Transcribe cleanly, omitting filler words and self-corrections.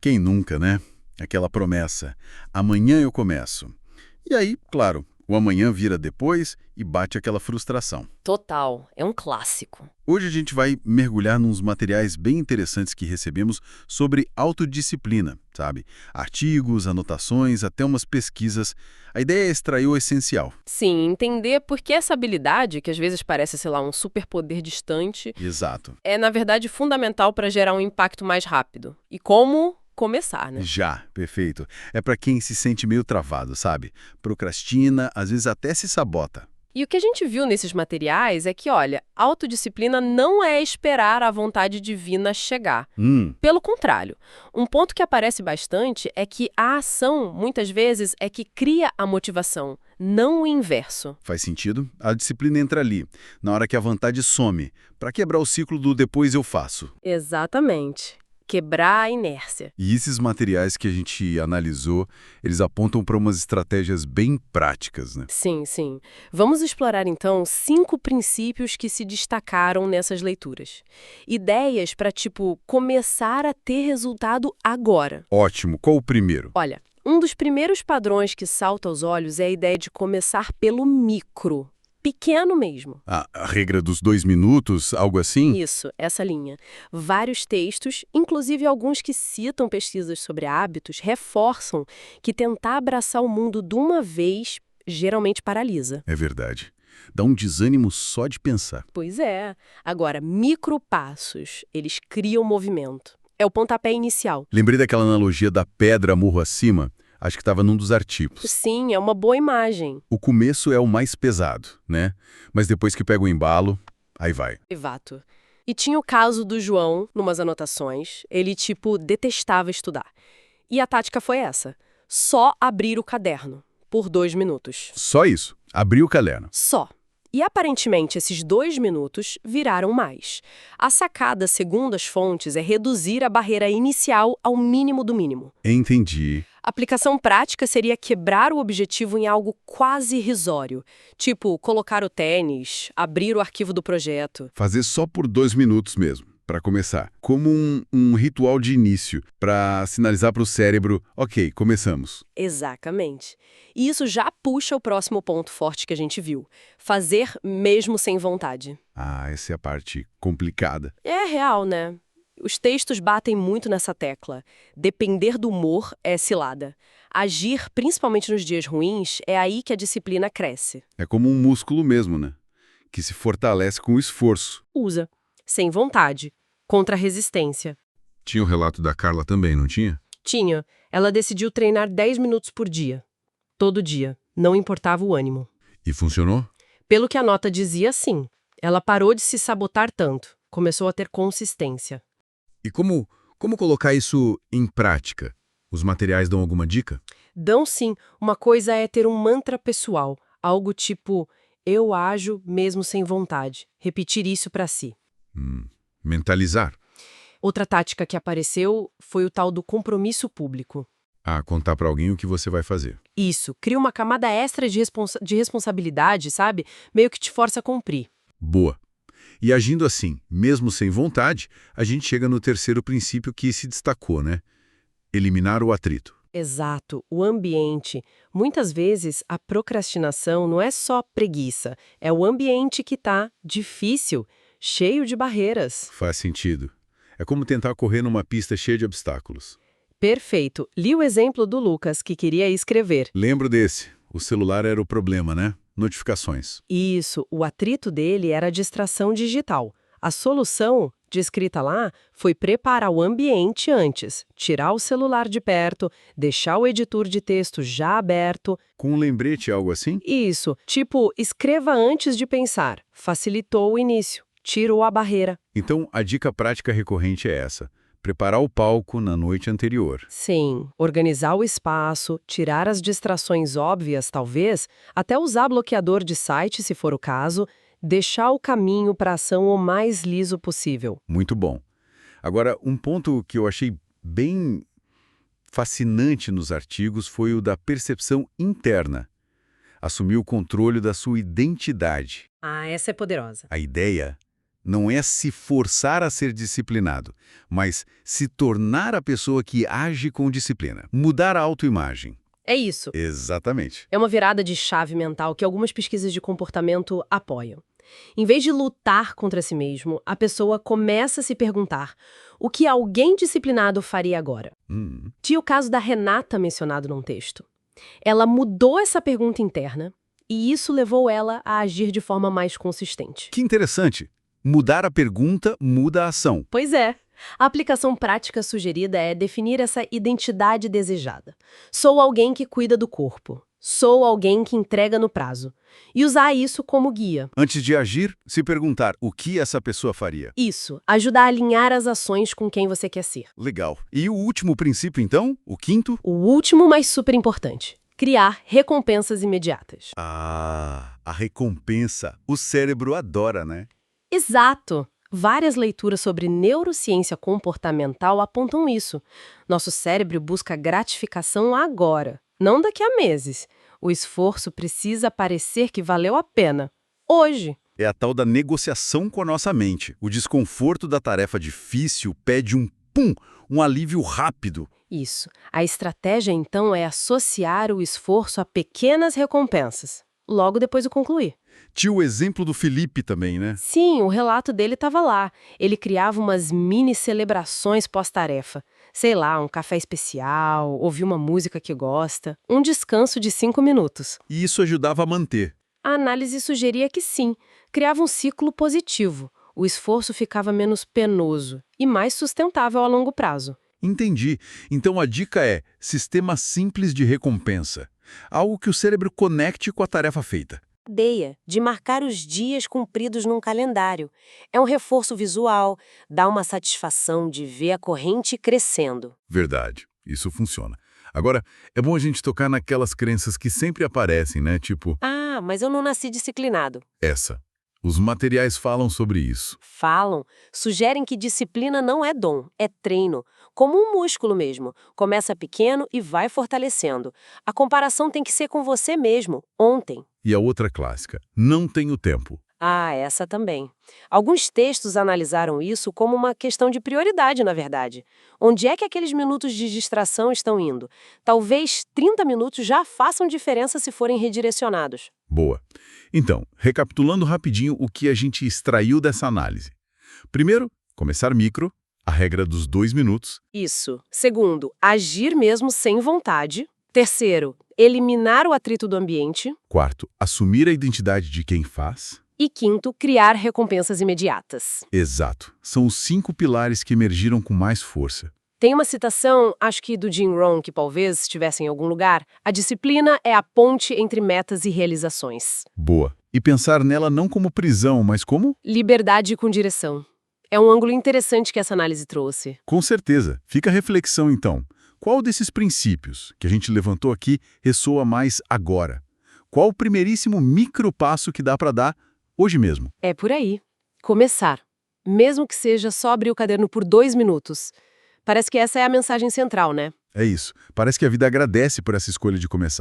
Quem nunca, né? Aquela promessa. Amanhã eu começo. E aí, claro, o amanhã vira depois e bate aquela frustração. Total, é um clássico. Hoje a gente vai mergulhar nos materiais bem interessantes que recebemos sobre autodisciplina, sabe? Artigos, anotações, até umas pesquisas. A ideia é extrair o essencial. Sim, entender por que essa habilidade, que às vezes parece, sei lá, um superpoder distante, Exato. é, na verdade, fundamental para gerar um impacto mais rápido. E como começar, né? Já, perfeito. É para quem se sente meio travado, sabe? Procrastina, às vezes até se sabota. E o que a gente viu nesses materiais é que, olha, autodisciplina não é esperar a vontade divina chegar. Pelo contrário, um ponto que aparece bastante é que a ação, muitas vezes, é que cria a motivação, não o inverso. Faz sentido? A disciplina entra ali, na hora que a vontade some, para quebrar o ciclo do depois eu faço. Exatamente. Quebrar a inércia. E esses materiais que a gente analisou, eles apontam para umas estratégias bem práticas, né? Sim, sim. Vamos explorar então 5 princípios que se destacaram nessas leituras. Ideias para, tipo, começar a ter resultado agora. Ótimo. Qual o primeiro? Olha, um dos primeiros padrões que salta aos olhos é a ideia de começar pelo micro. Pequeno mesmo. A regra dos 2 minutos, algo assim? Isso, essa linha. Vários textos, inclusive alguns que citam pesquisas sobre hábitos, reforçam que tentar abraçar o mundo de uma vez geralmente paralisa. É verdade. Dá um desânimo só de pensar. Pois é. Agora, micropassos, eles criam movimento. É o pontapé inicial. Lembrei daquela analogia da pedra morro acima. Acho que estava num dos artigos. Sim, é uma boa imagem. O começo é o mais pesado, né? Mas depois que pega o embalo, aí vai. Exato. E tinha o caso do João, numas anotações, ele, tipo, detestava estudar. E a tática foi essa: só abrir o caderno, por 2 minutos. Só isso. Abriu o caderno. Só. E aparentemente esses 2 minutos viraram mais. A sacada, segundo as fontes, é reduzir a barreira inicial ao mínimo do mínimo. Entendi. A aplicação prática seria quebrar o objetivo em algo quase irrisório, tipo colocar o tênis, abrir o arquivo do projeto. Fazer só por 2 minutos mesmo, para começar. Como um ritual de início, para sinalizar para o cérebro, ok, começamos. Exatamente. E isso já puxa o próximo ponto forte que a gente viu: fazer mesmo sem vontade. Ah, essa é a parte complicada. É real, né? Os textos batem muito nessa tecla. Depender do humor é cilada. Agir, principalmente nos dias ruins, é aí que a disciplina cresce. É como um músculo mesmo, né? Que se fortalece com o esforço. Usa. Sem vontade. Contra a resistência. Tinha o relato da Carla também, não tinha? Tinha. Ela decidiu treinar 10 minutos por dia. Todo dia. Não importava o ânimo. E funcionou? Pelo que a nota dizia, sim. Ela parou de se sabotar tanto. Começou a ter consistência. E como colocar isso em prática? Os materiais dão alguma dica? Dão sim. Uma coisa é ter um mantra pessoal. Algo tipo, eu ajo mesmo sem vontade. Repetir isso para si. Mentalizar. Outra tática que apareceu foi o tal do compromisso público. Ah, contar para alguém o que você vai fazer. Isso, cria uma camada extra de responsabilidade, sabe? Meio que te força a cumprir. Boa. E agindo assim, mesmo sem vontade, a gente chega no terceiro princípio que se destacou, né? Eliminar o atrito. Exato, o ambiente. Muitas vezes a procrastinação não é só preguiça, é o ambiente que tá difícil, cheio de barreiras. Faz sentido. É como tentar correr numa pista cheia de obstáculos. Perfeito. Li o exemplo do Lucas, que queria escrever. Lembro desse. O celular era o problema, né? Notificações. Isso, o atrito dele era a distração digital. A solução, descrita lá, foi preparar o ambiente antes, tirar o celular de perto, deixar o editor de texto já aberto. Com um lembrete, algo assim? Isso, tipo, escreva antes de pensar. Facilitou o início, tirou a barreira. Então, a dica prática recorrente é essa. Preparar o palco na noite anterior. Sim, organizar o espaço, tirar as distrações óbvias, talvez, até usar bloqueador de site, se for o caso, deixar o caminho para a ação o mais liso possível. Muito bom. Agora, um ponto que eu achei bem fascinante nos artigos foi o da percepção interna. Assumir o controle da sua identidade. Ah, essa é poderosa. A ideia Não é se forçar a ser disciplinado, mas se tornar a pessoa que age com disciplina. Mudar a autoimagem. É isso. Exatamente. É uma virada de chave mental que algumas pesquisas de comportamento apoiam. Em vez de lutar contra si mesmo, a pessoa começa a se perguntar o que alguém disciplinado faria agora. Tinha o caso da Renata mencionado num texto. Ela mudou essa pergunta interna e isso levou ela a agir de forma mais consistente. Que interessante. Mudar a pergunta muda a ação. Pois é. A aplicação prática sugerida é definir essa identidade desejada. Sou alguém que cuida do corpo. Sou alguém que entrega no prazo. E usar isso como guia. Antes de agir, se perguntar o que essa pessoa faria. Isso, ajuda a alinhar as ações com quem você quer ser. Legal. E o último princípio, então? O quinto? O último, mas super importante. Criar recompensas imediatas. Ah, a recompensa. O cérebro adora, né? Exato! Várias leituras sobre neurociência comportamental apontam isso. Nosso cérebro busca gratificação agora, não daqui a meses. O esforço precisa parecer que valeu a pena. Hoje. É a tal da negociação com a nossa mente. O desconforto da tarefa difícil pede um alívio rápido. Isso. A estratégia, então, é associar o esforço a pequenas recompensas, logo depois de concluir. Tinha o exemplo do Felipe também, né? Sim, o relato dele estava lá. Ele criava umas mini celebrações pós-tarefa. Sei lá, um café especial, ouvir uma música que gosta, um descanso de 5 minutos. E isso ajudava a manter. A análise sugeria que sim, criava um ciclo positivo. O esforço ficava menos penoso e mais sustentável a longo prazo. Entendi. Então a dica é sistema simples de recompensa. Algo que o cérebro conecte com a tarefa feita. Ideia de marcar os dias cumpridos num calendário. É um reforço visual, dá uma satisfação de ver a corrente crescendo. Verdade. Isso funciona. Agora, é bom a gente tocar naquelas crenças que sempre aparecem, né? Tipo, Ah, mas eu não nasci disciplinado. essa. Os materiais falam sobre isso. Falam, sugerem que disciplina não é dom, é treino. Como um músculo mesmo. Começa pequeno e vai fortalecendo. A comparação tem que ser com você mesmo, ontem. E a outra clássica, não tenho tempo. Ah, essa também. Alguns textos analisaram isso como uma questão de prioridade, na verdade. Onde é que aqueles minutos de distração estão indo? Talvez 30 minutos já façam diferença se forem redirecionados. Boa. Então, recapitulando rapidinho o que a gente extraiu dessa análise. Primeiro, começar micro, a regra dos 2 minutos. Isso. Segundo, agir mesmo sem vontade. Terceiro, eliminar o atrito do ambiente. Quarto, assumir a identidade de quem faz. E quinto, criar recompensas imediatas. Exato. São os 5 pilares que emergiram com mais força. Tem uma citação, acho que do Jim Rohn, que talvez estivesse em algum lugar. A disciplina é a ponte entre metas e realizações. Boa. E pensar nela não como prisão, mas como? Liberdade com direção. É um ângulo interessante que essa análise trouxe. Com certeza. Fica a reflexão, então. Qual desses princípios que a gente levantou aqui ressoa mais agora? Qual o primeiríssimo micropasso que dá para dar hoje mesmo? É por aí. Começar. Mesmo que seja só abrir o caderno por 2 minutos. Parece que essa é a mensagem central, né? É isso. Parece que a vida agradece por essa escolha de começar.